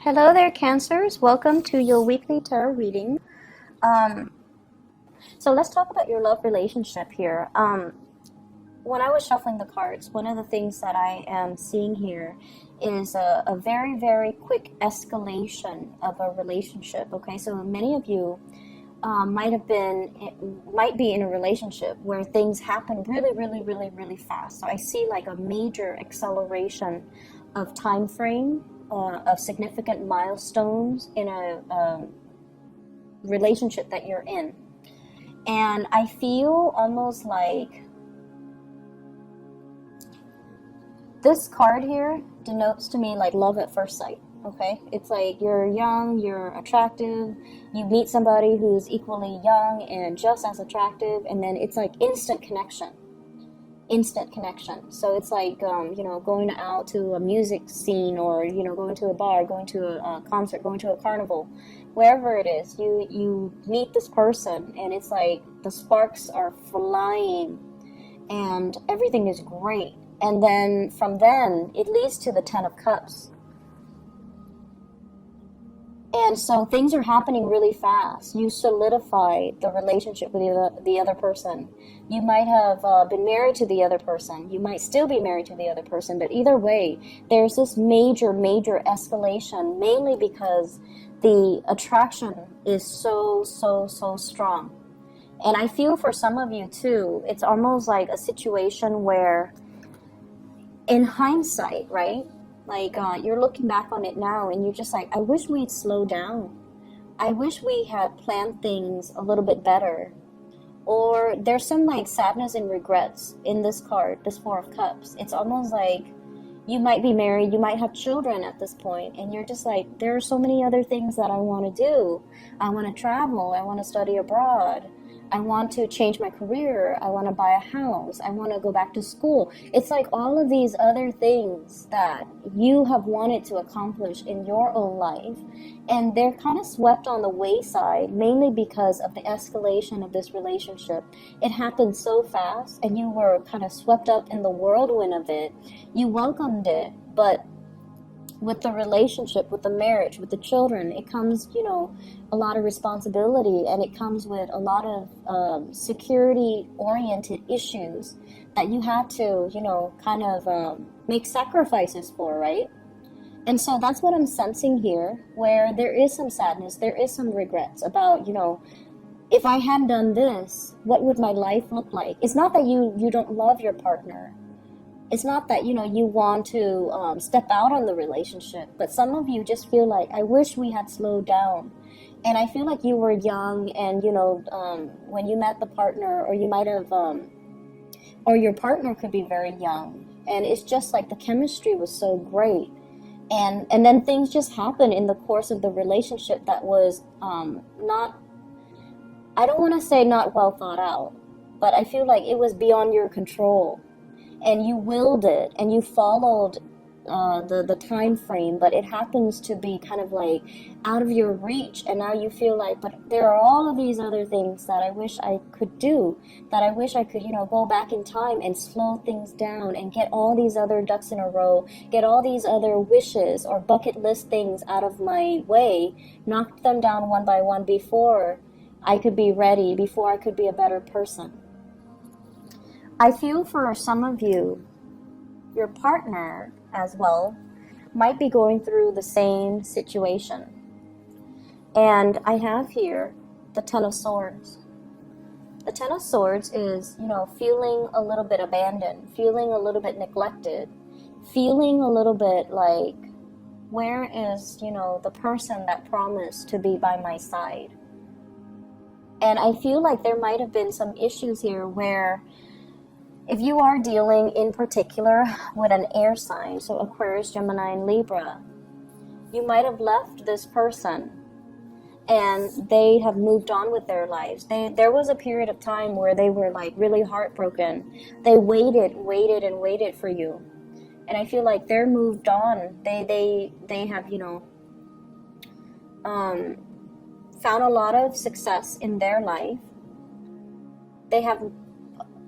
Hello there, Cancers. Welcome to your weekly tarot reading. Um, so let's talk about your love relationship here. When I was shuffling the cards, one of the things that I am seeing here is a very, very quick escalation of a relationship. Okay, so many of you might be in a relationship where things happen really, really, really, really fast. So I see like a major acceleration of time frame, of significant milestones in a relationship that you're in. And I feel almost like this card here denotes to me like love at first sight. Okay, it's like you're young, you're attractive, you meet somebody who's equally young and just as attractive, and then it's like instant connection. So it's like going out to a music scene, or going to a bar, going to a concert, going to a carnival, wherever it is. You meet this person and it's like the sparks are flying and everything is great, and then from then it leads to the 10 of Cups. And so things are happening really fast. You solidify the relationship with the other person. You might have been married to the other person. You might still be married to the other person. But either way, there's this major, major escalation, mainly because the attraction is so, so, so strong. And I feel for some of you too, it's almost like a situation where, in hindsight, right? Like, you're looking back on it now and you're just like, I wish we'd slow down. I wish we had planned things a little bit better. Or there's some like sadness and regrets in this card, this Four of Cups. It's almost like you might be married, you might have children at this point, and you're just like, there are so many other things that I want to do. I want to travel, I want to study abroad. I want to change my career. I want to buy a house. I want to go back to school. It's like all of these other things that you have wanted to accomplish in your own life, and they're kind of swept on the wayside, mainly because of the escalation of this relationship. It happened so fast, and you were kind of swept up in the whirlwind of it. You welcomed it, but with the relationship, with the marriage, with the children, it comes, a lot of responsibility, and it comes with a lot of security-oriented issues that you have to, kind of make sacrifices for, right? And so that's what I'm sensing here, where there is some sadness, there is some regrets about, if I had done this, what would my life look like? It's not that you don't love your partner. It's not that, you want to step out on the relationship, but some of you just feel like, I wish we had slowed down. And I feel like you were young, and, when you met the partner, or you might have, or your partner could be very young. And it's just like the chemistry was so great. And then things just happened in the course of the relationship that was not, I don't want to say not well thought out, but I feel like it was beyond your control. And you willed it, and you followed the time frame, but it happens to be kind of like out of your reach, and now you feel like, but there are all of these other things that I wish I could do, that I wish I could, go back in time and slow things down and get all these other ducks in a row, get all these other wishes or bucket list things out of my way, knock them down one by one before I could be ready, before I could be a better person. I feel for some of you, your partner as well might be going through the same situation. And I have here the Ten of Swords. The Ten of Swords is, feeling a little bit abandoned, feeling a little bit neglected, feeling a little bit like, where is, the person that promised to be by my side? And I feel like there might have been some issues here where, if you are dealing in particular with an air sign, so Aquarius, Gemini, and Libra, you might have left this person and they have moved on with their lives. There was a period of time where they were like really heartbroken. They waited for you. And I feel like they're moved on. They have, found a lot of success in their life. They have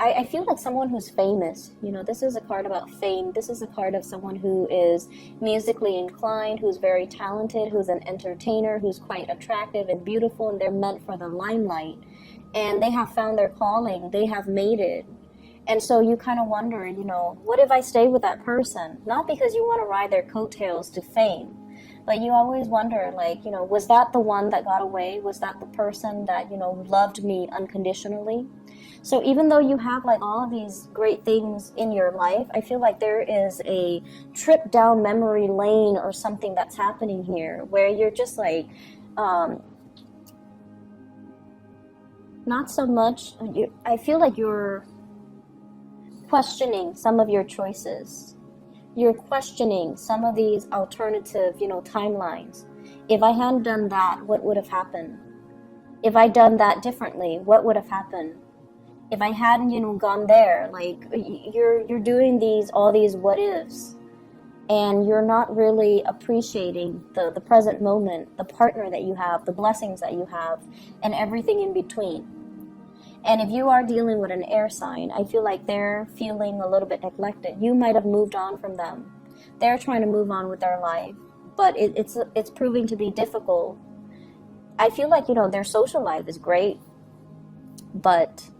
I feel like someone who's famous. You know, this is a card about fame. This is a card of someone who is musically inclined, who's very talented, who's an entertainer, who's quite attractive and beautiful, and they're meant for the limelight. And they have found their calling. They have made it. And so you kind of wonder, you know, what if I stay with that person? Not because you want to ride their coattails to fame, but you always wonder, like, you know, was that the one that got away? Was that the person that, you know, loved me unconditionally? So even though you have like all of these great things in your life, I feel like there is a trip down memory lane or something that's happening here where you're just like, not so much, I feel like you're questioning some of your choices. You're questioning some of these alternative, you know, timelines. If I hadn't done that, what would have happened? If I'd done that differently, what would have happened? If I hadn't, you know, gone there, like you're doing all these what ifs, and you're not really appreciating the present moment, the partner that you have, the blessings that you have, and everything in between. And if you are dealing with an air sign, I feel like they're feeling a little bit neglected. You might have moved on from them. They're trying to move on with their life, but it's proving to be difficult. I feel like, you know, their social life is great, but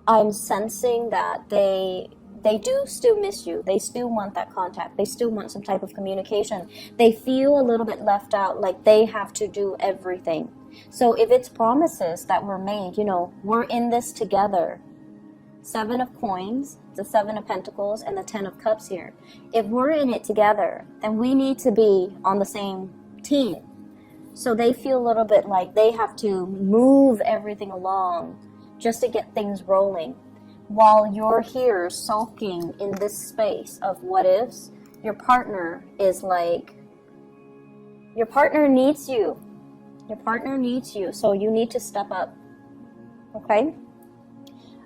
I'm sensing that they do still miss you. They still want that contact. They still want some type of communication. They feel a little bit left out, like they have to do everything. So if it's promises that were made, you know, we're in this together. 7 of coins, the 7 of pentacles, and the 10 of cups here. If we're in it together, then we need to be on the same team. So they feel a little bit like they have to move everything along just to get things rolling. While you're here sulking in this space of what ifs, your partner is like, your partner needs you. Your partner needs you, so you need to step up, okay?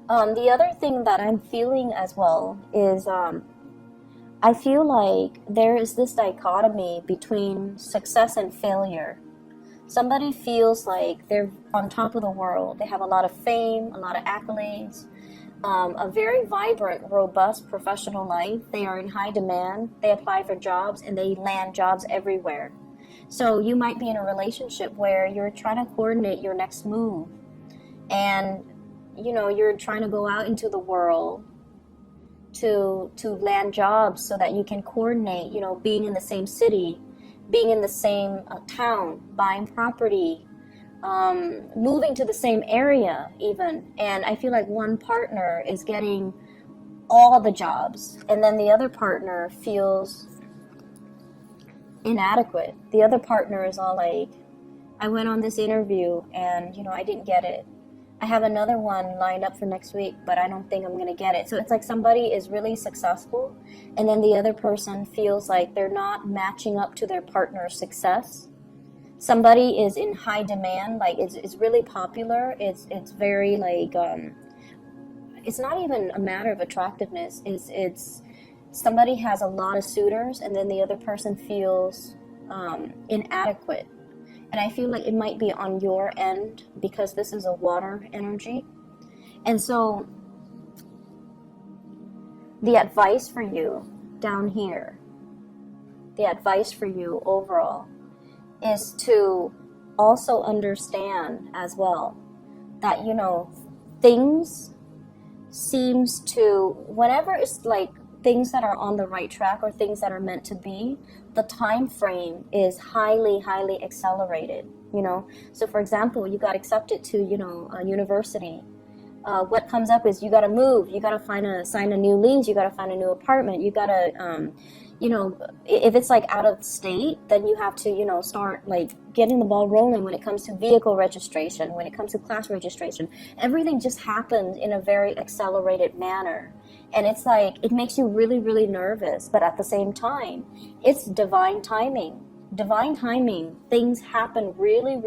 The other thing that I'm feeling as well is I feel like there is this dichotomy between success and failure. Somebody feels like they're on top of the world. They have a lot of fame, a lot of accolades, a very vibrant, robust professional life. They are in high demand. They apply for jobs and they land jobs everywhere. So you might be in a relationship where you're trying to coordinate your next move, and you know, you're trying to go out into the world to land jobs so that you can coordinate, you know, being in the same city, being in the same town, buying property, moving to the same area even. And I feel like one partner is getting all the jobs, and then the other partner feels inadequate. The other partner is all like, I went on this interview and, you know, I didn't get it. I have another one lined up for next week, but I don't think I'm going to get it. So it's like somebody is really successful, and then the other person feels like they're not matching up to their partner's success. Somebody is in high demand, like it's really popular. It's very like, it's not even a matter of attractiveness. It's somebody has a lot of suitors, and then the other person feels inadequate. And I feel like it might be on your end because this is a water energy. And so the advice for you down here, the advice for you overall, is to also understand as well that, you know, things seems to, whenever it's like things that are on the right track or things that are meant to be, the time frame is highly accelerated, you know. So for example, you got accepted to, you know, a university. What comes up is you got to move, you got to sign a new lease, you got to find a new apartment, you got to you know, if it's like out of state, then you have to, you know, start like getting the ball rolling when it comes to vehicle registration, when it comes to class registration. Everything just happens in a very accelerated manner. And it's like, it makes you really nervous, but at the same time, it's divine timing. Divine timing, things happen really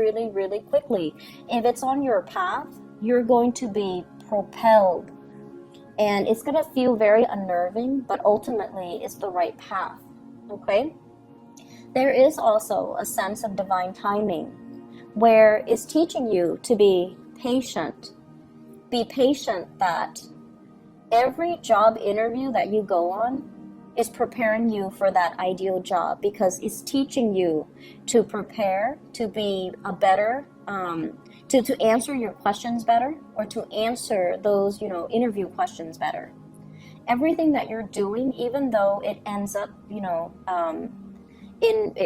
quickly. If it's on your path, you're going to be propelled. And it's going to feel very unnerving, but ultimately it's the right path, okay? There is also a sense of divine timing where it's teaching you to be patient. Be patient that Every job interview that you go on is preparing you for that ideal job, because it's teaching you to prepare to be a better, to answer your questions better, or to answer those, interview questions better. Everything that you're doing, even though it ends up,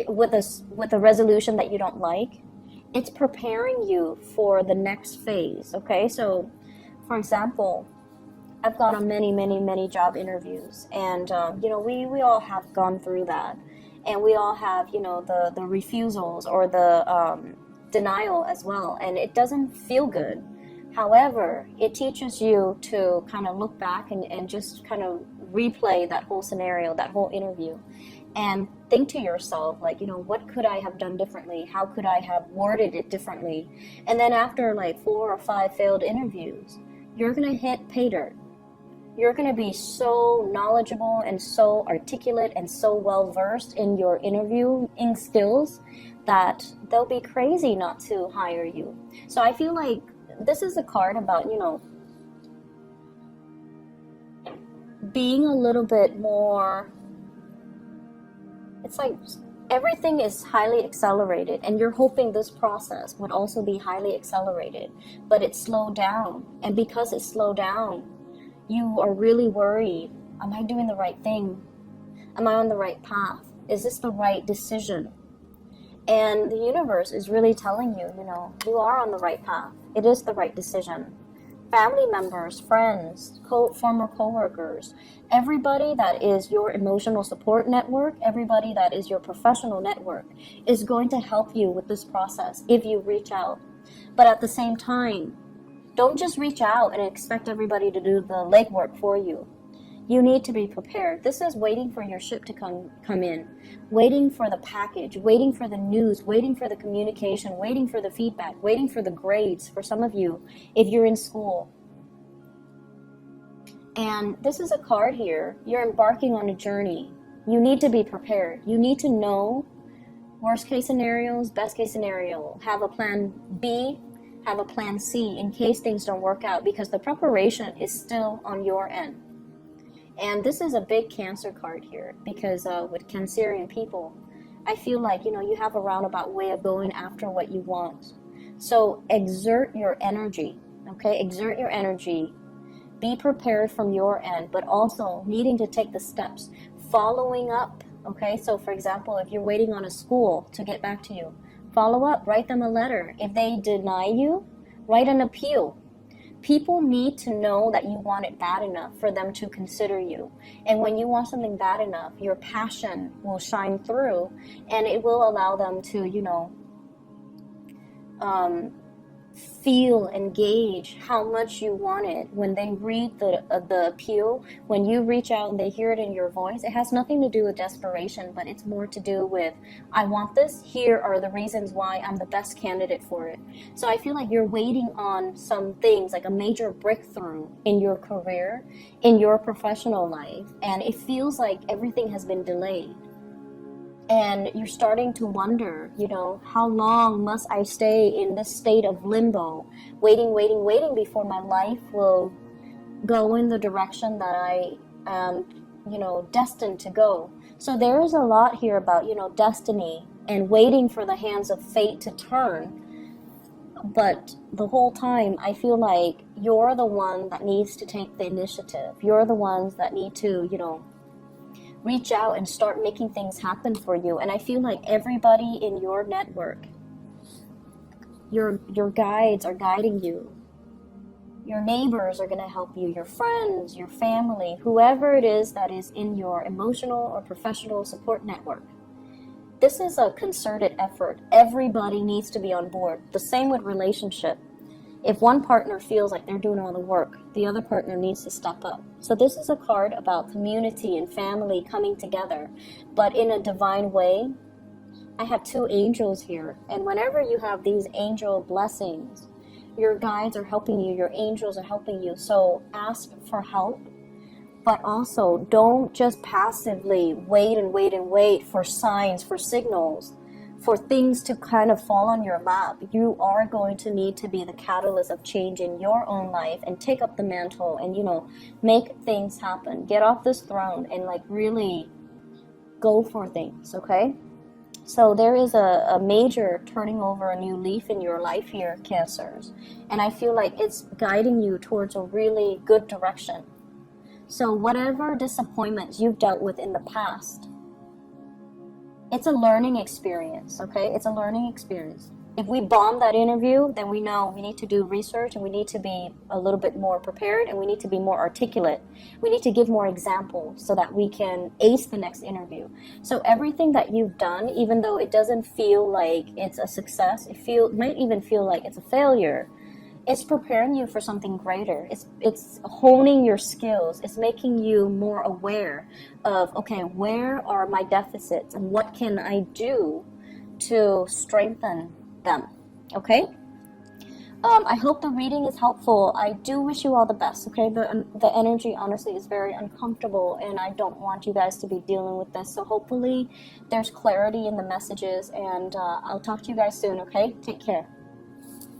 with a resolution that you don't like, it's preparing you for the next phase. Okay, so for example, I've gone on many job interviews, and we all have gone through that, and we all have the refusals or the denial as well, and it doesn't feel good. However, it teaches you to kind of look back and just kind of replay that whole scenario, that whole interview, and think to yourself, like, what could I have done differently? How could I have worded it differently? And then after like 4 or 5 failed interviews, you're going to hit pay dirt. You're going to be so knowledgeable and so articulate and so well versed in your interviewing skills that they'll be crazy not to hire you. So I feel like this is a card about, being a little bit more, it's like everything is highly accelerated, and you're hoping this process would also be highly accelerated, but it's slowed down. And because it's slowed down, you are really worried. Am I doing the right thing? Am I on the right path? Is this the right decision? And the universe is really telling you, you are on the right path. It is the right decision. Family members, friends, former coworkers, everybody that is your emotional support network, everybody that is your professional network is going to help you with this process if you reach out. But at the same time, don't just reach out and expect everybody to do the legwork for you. You need to be prepared. This is waiting for your ship to come in, waiting for the package, waiting for the news, waiting for the communication, waiting for the feedback, waiting for the grades for some of you if you're in school. And this is a card here. You're embarking on a journey. You need to be prepared. You need to know worst case scenarios, best case scenario. Have a plan B, have a plan C in case things don't work out, because the preparation is still on your end. And this is a big Cancer card here, because with Cancerian people, I feel like, you have a roundabout way of going after what you want. So exert your energy, okay? Exert your energy. Be prepared from your end, but also needing to take the steps, following up, okay? So for example, if you're waiting on a school to get back to you, follow up, write them a letter. If they deny you, write an appeal. People need to know that you want it bad enough for them to consider you. And when you want something bad enough, your passion will shine through, and it will allow them to, feel and gauge how much you want it. When they read the appeal, when you reach out and they hear it in your voice, it has nothing to do with desperation, but it's more to do with, I want this, here are the reasons why I'm the best candidate for it. So I feel like you're waiting on some things, like a major breakthrough in your career, in your professional life, and it feels like everything has been delayed. And you're starting to wonder, how long must I stay in this state of limbo, waiting before my life will go in the direction that I am, destined to go. So there is a lot here about, destiny and waiting for the hands of fate to turn. But the whole time, I feel like you're the one that needs to take the initiative. You're the ones that need to, reach out and start making things happen for you. And I feel like everybody in your network, your guides are guiding you. Your neighbors are going to help you, your friends, your family, whoever it is that is in your emotional or professional support network. This is a concerted effort. Everybody needs to be on board. The same with relationship. If one partner feels like they're doing all the work, the other partner needs to step up. So this is a card about community and family coming together, but in a divine way. I have 2 angels here, and whenever you have these angel blessings, your guides are helping you, your angels are helping you. So ask for help, but also don't just passively wait for signs, for signals, for things to kind of fall on your lap. You are going to need to be the catalyst of change in your own life and take up the mantle and, you know, make things happen. Get off this throne and like really go for things, okay? So there is a major turning over a new leaf in your life here, Cancers. And I feel like it's guiding you towards a really good direction. So whatever disappointments you've dealt with in the past, it's a learning experience, okay? It's a learning experience. If we bomb that interview, then we know we need to do research and we need to be a little bit more prepared and we need to be more articulate. We need to give more examples so that we can ace the next interview. So everything that you've done, even though it doesn't feel like it's a success, it might even feel like it's a failure, it's preparing you for something greater. It's honing your skills. It's making you more aware of, okay, where are my deficits and what can I do to strengthen them, okay? I hope the reading is helpful. I do wish you all the best, okay? The energy, honestly, is very uncomfortable, and I don't want you guys to be dealing with this. So hopefully there's clarity in the messages, and I'll talk to you guys soon, okay? Take care.